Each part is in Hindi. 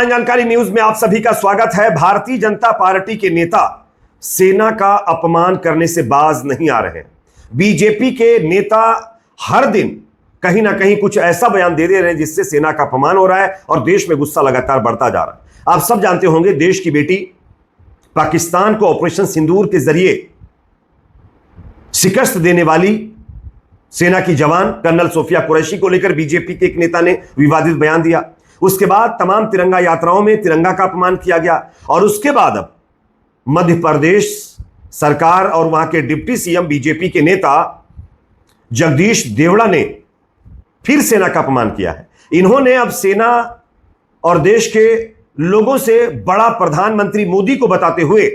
ऑनलाइन जानकारी न्यूज में आप सभी का स्वागत है। भारतीय जनता पार्टी के नेता सेना का अपमान करने से बाज नहीं आ रहे। बीजेपी के नेता हर दिन कहीं ना कहीं कुछ ऐसा बयान दे रहे हैं जिससे सेना का अपमान हो रहा है और देश में गुस्सा लगातार बढ़ता जा रहा है। आप सब जानते होंगे, देश की बेटी पाकिस्तान को ऑपरेशन सिंदूर के जरिए शिकस्त देने वाली सेना की जवान कर्नल सोफिया कुरैशी को लेकर बीजेपी के एक नेता ने विवादित बयान दिया। उसके बाद तमाम तिरंगा यात्राओं में तिरंगा का अपमान किया गया और उसके बाद अब मध्य प्रदेश सरकार और वहां के डिप्टी सीएम बीजेपी के नेता जगदीश देवड़ा ने फिर सेना का अपमान किया है। इन्होंने अब सेना और देश के लोगों से बड़ा प्रधानमंत्री मोदी को बताते हुए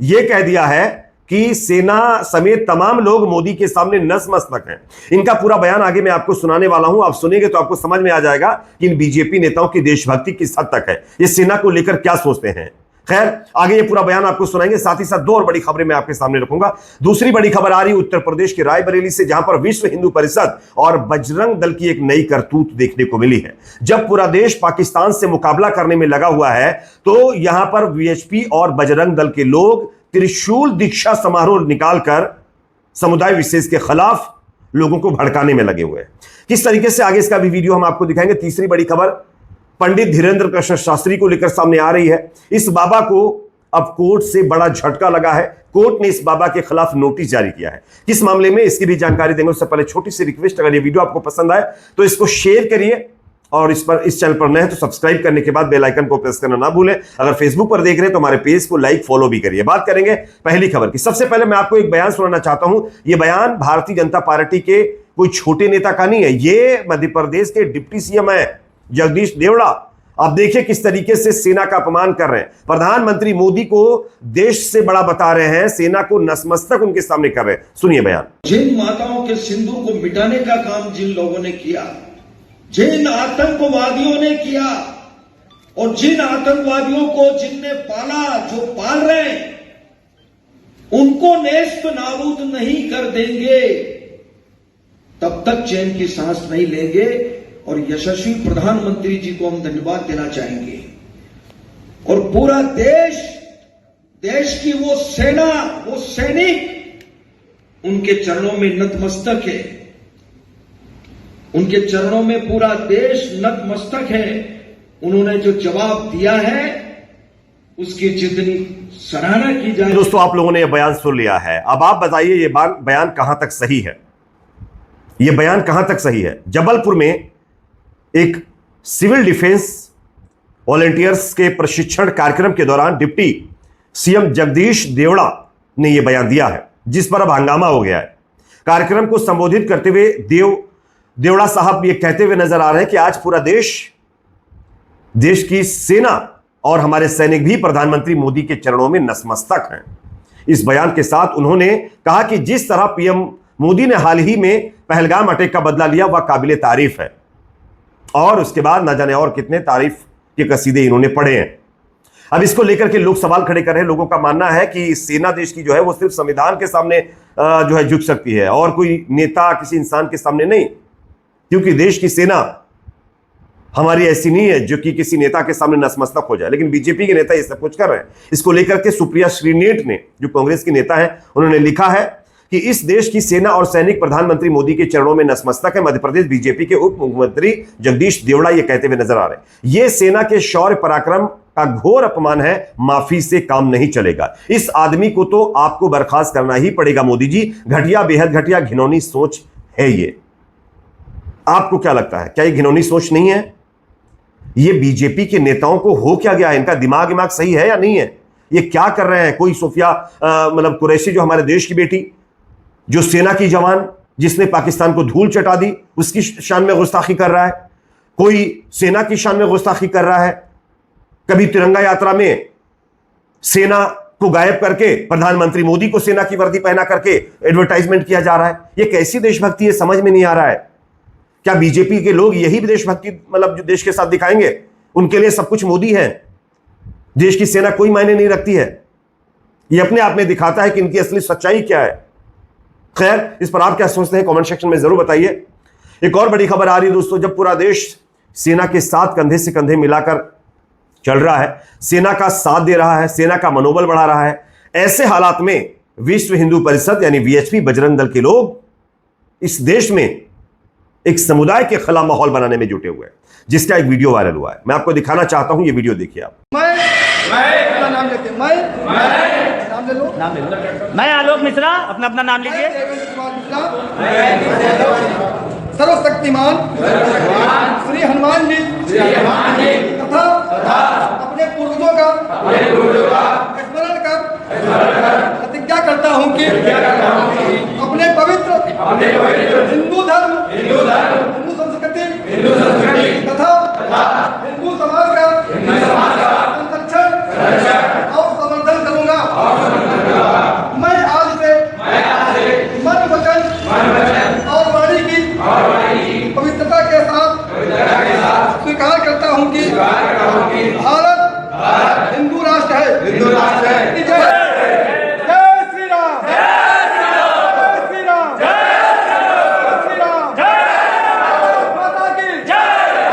यह कह दिया है कि सेना समेत तमाम लोग मोदी के सामने नतमस्तक हैं। इनका पूरा बयान आगे मैं आपको सुनाने वाला हूं। आप सुनेंगे तो आपको समझ में आ जाएगा कि इन बीजेपी नेताओं की देशभक्ति किस हद तक है, ये सेना को लेकर क्या सोचते हैं। खैर, आगे ये पूरा बयान आपको सुनाएंगे। साथ ही साथ दो और बड़ी खबरें मैं आपके सामने रखूंगा। दूसरी बड़ी खबर आ रही उत्तर प्रदेश के रायबरेली से, जहां पर विश्व हिंदू परिषद और बजरंग दल की एक नई करतूत देखने को मिली है। जब पूरा देश पाकिस्तान से मुकाबला करने में लगा हुआ है तो यहां पर वीएचपी और बजरंग दल के लोग त्रिशूल दीक्षा समारोह निकालकर समुदाय विशेष के खिलाफ लोगों को भड़काने में लगे हुए हैं। किस तरीके से, आगे इसका भी वीडियो हम आपको दिखाएंगे। तीसरी बड़ी खबर पंडित धीरेन्द्र कृष्ण शास्त्री को लेकर सामने आ रही है। इस बाबा को अब कोर्ट से बड़ा झटका लगा है। कोर्ट ने इस बाबा के खिलाफ नोटिस जारी किया है। किस मामले में, इसकी भी जानकारी देंगे। उससे पहले छोटी सी रिक्वेस्ट, अगर ये वीडियो आपको पसंद आए तो इसको शेयर करिए और इस चैनल पर नए हैं तो सब्सक्राइब करने के बाद बेल आइकन को प्रेस करना ना भूलें। अगर फेसबुक पर देख रहे हैं तो हमारे पेज को लाइक फॉलो भी करिए। बात करेंगे पहली खबर की। सबसे पहले मैं आपको एक बयान सुनाना चाहता हूं। यह बयान भारतीय जनता पार्टी के कोई छोटे नेता का नहीं है, ये मध्य प्रदेश के डिप्टी सीएम है जगदीश देवड़ा। आप देखिए किस तरीके से सेना का अपमान कर रहे हैं। प्रधानमंत्री मोदी को देश से बड़ा बता रहे हैं, सेना को नतमस्तक उनके सामने कर रहे हैं। सुनिए बयान। जिन माताओं के सिंदूर को मिटाने का काम जिन लोगों ने किया, जिन आतंकवादियों ने किया और जिन आतंकवादियों को जिनने पाला, जो पाल रहे हैं, उनको नेस्त नाबूद नहीं कर देंगे तब तक चैन की सांस नहीं लेंगे। और यशस्वी प्रधानमंत्री जी को हम धन्यवाद देना चाहेंगे। और पूरा देश की वो सेना, वो सैनिक उनके चरणों में नतमस्तक है। उनके चरणों में पूरा देश नतमस्तक है। उन्होंने जो जवाब दिया है उसकी जितनी सराहना की जाए। दोस्तों, आप लोगों ने यह बयान सुन लिया है। अब आप बताइए ये बयान कहां तक सही है। यह बयान कहां तक सही है। जबलपुर में एक सिविल डिफेंस वॉलंटियर्स के प्रशिक्षण कार्यक्रम के दौरान डिप्टी सीएम जगदीश देवड़ा ने यह बयान दिया है, जिस पर अब हंगामा हो गया है। कार्यक्रम को संबोधित करते हुए देवड़ा साहब ये कहते हुए नजर आ रहे हैं कि आज पूरा देश की सेना और हमारे सैनिक भी प्रधानमंत्री मोदी के चरणों में नतमस्तक हैं। इस बयान के साथ उन्होंने कहा कि जिस तरह पीएम मोदी ने हाल ही में पहलगाम अटैक का बदला लिया वह काबिले तारीफ है और उसके बाद न जाने और कितने तारीफ के कसीदे इन्होंने पढ़े हैं। अब इसको लेकर के लोग सवाल खड़े कर रहे हैं। लोगों का मानना है कि सेना देश की जो है वो सिर्फ संविधान के सामने जो है झुक सकती है और कोई नेता किसी इंसान के सामने नहीं, क्योंकि देश की सेना हमारी ऐसी नहीं है जो कि किसी नेता के सामने नतमस्तक हो जाए। लेकिन बीजेपी के नेता ये सब कुछ कर रहे हैं। इसको लेकर के सुप्रिया श्रीनेट ने, जो कांग्रेस की नेता है, उन्होंने लिखा है कि इस देश की सेना और सैनिक प्रधानमंत्री मोदी के चरणों में नतमस्तक है। मध्य प्रदेश बीजेपी के उप मुख्यमंत्री जगदीश देवड़ा ये कहते हुए नजर आ रहे हैं, ये सेना के शौर्य पराक्रम का घोर अपमान है, माफी से काम नहीं चलेगा। इस आदमी को तो आपको बर्खास्त करना ही पड़ेगा मोदी जी। घटिया, बेहद घटिया, घिनौनी सोच है ये। आपको क्या लगता है, क्या ये घिनौनी सोच नहीं है? ये बीजेपी के नेताओं को हो क्या गया है? इनका दिमाग सही है या नहीं है? ये क्या कर रहे हैं? कोई सोफिया मतलब कुरैशी, जो हमारे देश की बेटी, जो सेना की जवान, जिसने पाकिस्तान को धूल चटा दी, उसकी शान में गुस्ताखी कर रहा है। कोई सेना की शान में गुस्ताखी कर रहा है। कभी तिरंगा यात्रा में सेना को गायब करके प्रधानमंत्री मोदी को सेना की वर्दी पहना करके एडवर्टाइजमेंट किया जा रहा है। यह कैसी देशभक्ति है, समझ में नहीं आ रहा है। क्या बीजेपी के लोग यही देशभक्ति मतलब जो देश के साथ दिखाएंगे? उनके लिए सब कुछ मोदी है, देश की सेना कोई मायने नहीं रखती है। यह अपने आप में दिखाता है कि इनकी असली सच्चाई क्या है। खैर, इस पर आप क्या सोचते हैं कमेंट सेक्शन में जरूर बताइए। एक और बड़ी खबर आ रही है दोस्तों, जब पूरा देश सेना के साथ कंधे से कंधे मिलाकर चल रहा है, सेना का साथ दे रहा है, सेना का मनोबल बढ़ा रहा है। ऐसे हालात में विश्व हिंदू परिषद यानी वीएचपी बजरंग दल के लोग इस देश में एक समुदाय के खिलाफ माहौल बनाने में जुटे हुए हैं, जिसका एक वीडियो वायरल हुआ है। मैं आपको दिखाना चाहता हूं, ये वीडियो देखिए आप। अपना नाम लेते हैं। नाम ले लो। नाम ले लो। मैं आलोक मिश्रा, अपना नाम लीजिए। देवेंद्र कुमार मिश्रा, सर्वशक्तिमान श्री हनुमान जी तथा अपने पूर्वजों का स्मरण कर प्रतिज्ञा करता हूँ कि अपने पवित्र हिंदू धर्म, हिंदू संस्कृति तथा हिंदू समाज का संरक्षण और संवर्धन करूंगा। मैं आज से मन वचन और वाणी की पवित्रता के साथ स्वीकार करता हूं कि भारत हिंदू राष्ट्र है। जय श्री राम, जय श्री राम, जय श्री राम, माता की जय,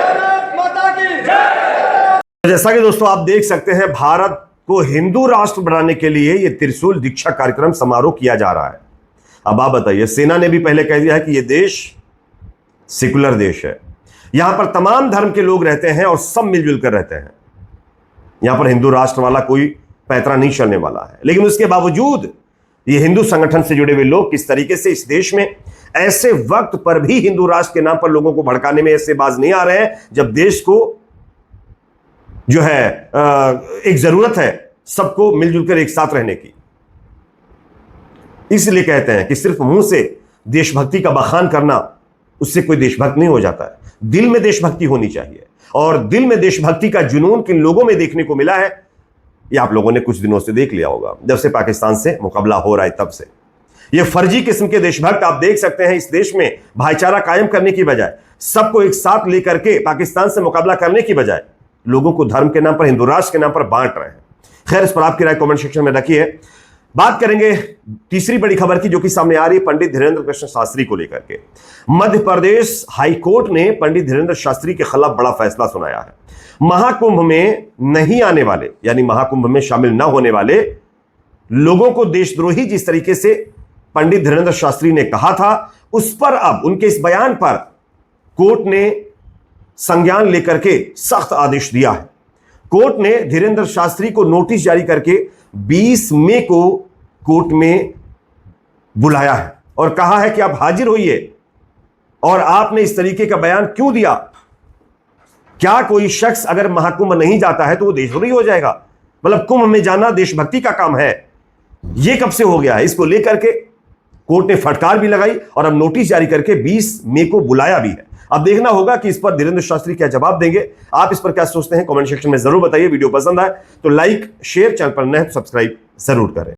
भारत माता की जय। जैसा कि दोस्तों आप देख सकते हैं, भारत को हिंदू राष्ट्र बनाने के लिए यह त्रिशूल दीक्षा कार्यक्रम समारोह किया जा रहा है। अब आप बताइए, सेना ने भी पहले कह दिया है कि यह देश सेकुलर देश है, यहां पर तमाम धर्म के लोग रहते हैं और सब मिलजुल कर रहते हैं, यहां पर हिंदू राष्ट्र वाला कोई पैतरा नहीं चलने वाला है। लेकिन उसके बावजूद ये हिंदू संगठन से जुड़े हुए लोग किस तरीके से इस देश में ऐसे वक्त पर भी हिंदू राष्ट्र के नाम पर लोगों को भड़काने में ऐसे बाज नहीं आ रहे हैं, जब देश को जो है एक जरूरत है सबको मिलजुल कर एक साथ रहने की। इसलिए कहते हैं कि सिर्फ मुंह से देशभक्ति का बखान करना, उससे कोई देशभक्त नहीं हो जाता है। दिल में देशभक्ति होनी चाहिए, और दिल में देशभक्ति का जुनून किन लोगों में देखने को मिला है, ये आप लोगों ने कुछ दिनों से देख लिया होगा। जब से पाकिस्तान से मुकाबला हो रहा है, तब से ये फर्जी किस्म के देशभक्त आप देख सकते हैं इस देश में भाईचारा कायम करने की बजाय, सबको एक साथ लेकर के पाकिस्तान से मुकाबला करने की बजाय लोगों को धर्म के नाम पर, हिंदू राष्ट्र के नाम पर बांट रहे हैं। खैर, इस पर आपकी राय कमेंट सेक्शन में रखिए। बात करेंगे तीसरी बड़ी खबर की, जो कि सामने आ रही है पंडित धीरेंद्र कृष्ण शास्त्री को लेकर के। मध्य प्रदेश हाईकोर्ट ने पंडित धीरेंद्र शास्त्री के खिलाफ बड़ा फैसला सुनाया है। महाकुंभ में नहीं आने वाले, यानी महाकुंभ में शामिल न होने वाले लोगों को देशद्रोही जिस तरीके से पंडित धीरेंद्र शास्त्री ने कहा था, उस पर अब उनके इस बयान पर कोर्ट ने संज्ञान लेकर के सख्त आदेश दिया है। कोर्ट ने धीरेंद्र शास्त्री को नोटिस जारी करके 20 मई को कोर्ट में बुलाया है और कहा है कि आप हाजिर होइए, और आपने इस तरीके का बयान क्यों दिया? क्या कोई शख्स अगर महाकुंभ नहीं जाता है तो वो देशद्रोही हो जाएगा? मतलब कुंभ में जाना देशभक्ति का काम है, ये कब से हो गया है? इसको लेकर के कोर्ट ने फटकार भी लगाई और अब नोटिस जारी करके 20 मई को बुलाया भी है। अब देखना होगा कि इस पर धीरेंद्र शास्त्री क्या जवाब देंगे। आप इस पर क्या सोचते हैं, कमेंट सेक्शन में जरूर बताइए। वीडियो पसंद आए तो लाइक, शेयर, चैनल पर नए सब्सक्राइब जरूर करें।